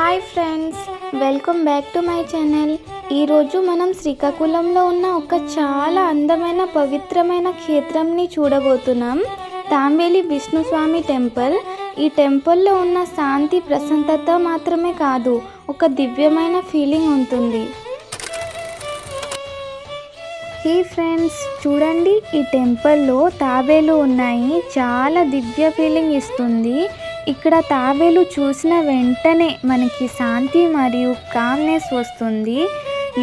Hi friends, welcome back to my channel. ఈరోజు మనం శ్రీకాకుళంలో ఉన్న ఒక చాలా అందమైన పవిత్రమైన క్షేత్రంని చూడబోతున్నాం. తాంబేలి విష్ణుస్వామి టెంపుల్. ఈ టెంపుల్లో ఉన్న శాంతి ప్రశాంతత మాత్రమే కాదు, ఒక దివ్యమైన ఫీలింగ్ ఉంటుంది. హే ఫ్రెండ్స్, చూడండి, ఈ టెంపుల్లో తాబేలు ఉన్నాయి. చాలా దివ్య ఫీలింగ్ ఇస్తుంది. ఇక్కడ తాబేలు చూసిన వెంటనే మనకి శాంతి మరియు కామ్నెస్ వస్తుంది.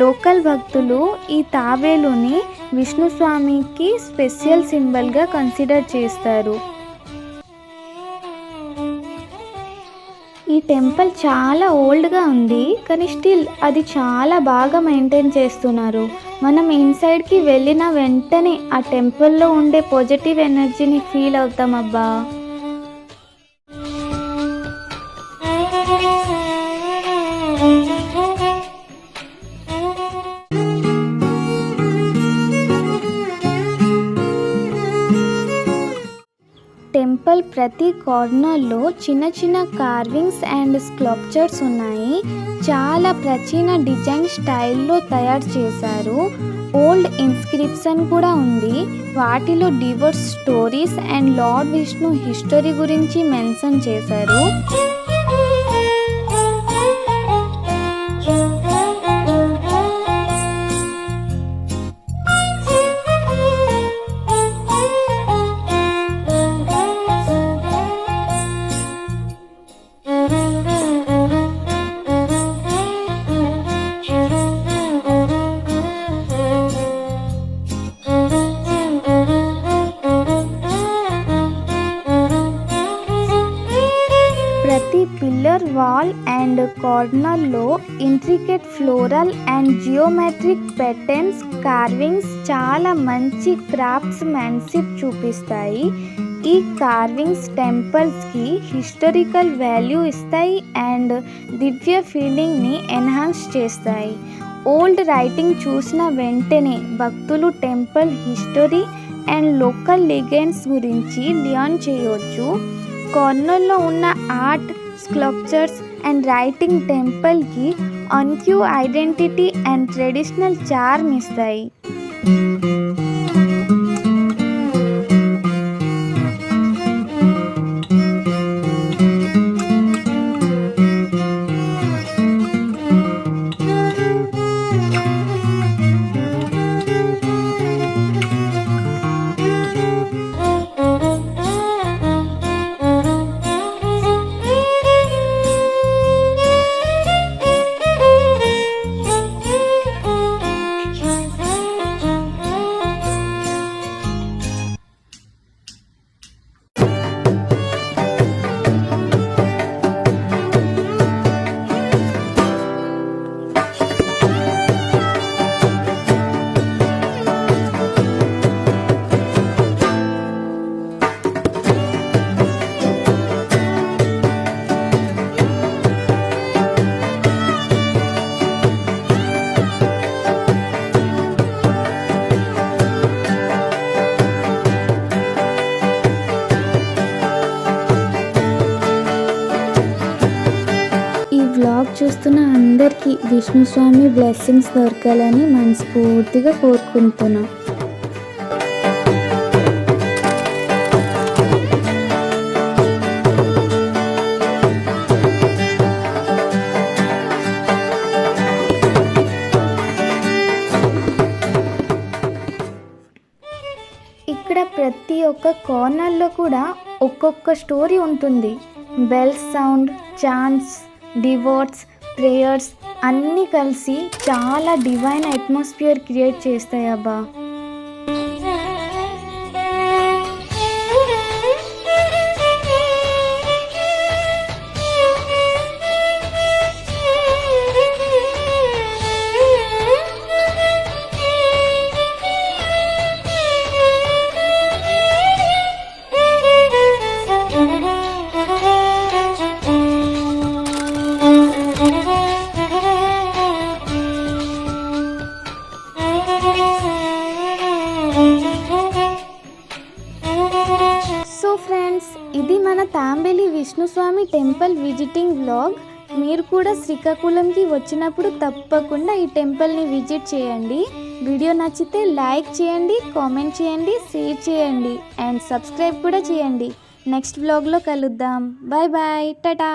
లోకల్ భక్తులు ఈ తాబేలుని విష్ణుస్వామికి స్పెషల్ సింబల్గా కన్సిడర్ చేస్తారు. ఈ టెంపుల్ చాలా ఓల్డ్గా ఉంది, కానీ స్టిల్ అది చాలా బాగా మెయింటైన్ చేస్తున్నారు. మనం ఇన్సైడ్కి వెళ్ళిన వెంటనే ఆ టెంపుల్లో ఉండే పాజిటివ్ ఎనర్జీని ఫీల్ అవుతాం. అబ్బా, టెంపుల్ ప్రతి కార్నర్లో చిన్న చిన్న కార్వింగ్స్ అండ్ స్కల్ప్చర్స్ ఉన్నాయి. చాలా ప్రాచీన డిజైన్ స్టైల్లో తయారు చేశారు. ఓల్డ్ ఇన్స్క్రిప్షన్ కూడా ఉంది. వాటిలో divorce stories and lord Vishnu history గురించి మెన్షన్ చేశారు. ప్రతి పిల్లర్, వాల్ అండ్ కార్నర్లో intricate floral and geometric patterns, carvings చాలా మంచి క్రాఫ్ట్స్ మ్యాన్షిప్ చూపిస్తాయి. ఈ కార్వింగ్స్ టెంపుల్స్కి హిస్టారికల్ వాల్యూ ఇస్తాయి అండ్ దివ్య ఫీలింగ్ని ఎన్హాన్స్ చేస్తాయి. ఓల్డ్ రైటింగ్ చూసిన వెంటనే భక్తులు temple history and local legends గురించి లెర్న్ చేయవచ్చు. కార్నర్లో ఉన్న ఆర్ట్, స్కల్ప్చర్స్ అండ్ రైటింగ్ టెంపుల్కి అన్క్యూ ఐడెంటిటీ అండ్ ట్రెడిషనల్ చార్మ్ ఇస్తాయి. వ్లాగ్ చూస్తున్న అందరికీ విష్ణుస్వామి బ్లెస్సింగ్స్ దొరకాలని మనస్ఫూర్తిగా కోరుకుంటున్నా. ఇక్కడ ప్రతి ఒక్క కార్నర్లో కూడా ఒక్కొక్క స్టోరీ ఉంటుంది. Bells sound, chants, devotes, prayers అన్నీ కలిసి చాలా డివైన్ అట్మాస్ఫియర్ క్రియేట్ చేస్తాయి. అబ్బా, ఇది మన తాంబేలి విష్ణుస్వామి టెంపుల్ విజిటింగ్ వ్లాగ్. మీరు మీరు కూడా శ్రీకాకుళంకి వచ్చినప్పుడు తప్పకుండా ఈ టెంపుల్ని విజిట్ చేయండి. వీడియో నచ్చితే లైక్ చేయండి, కామెంట్ చేయండి, షేర్ చేయండి అండ్ సబ్స్క్రైబ్ కూడా చేయండి. నెక్స్ట్ వ్లాగ్లో కలుద్దాం. Bye bye, Tata.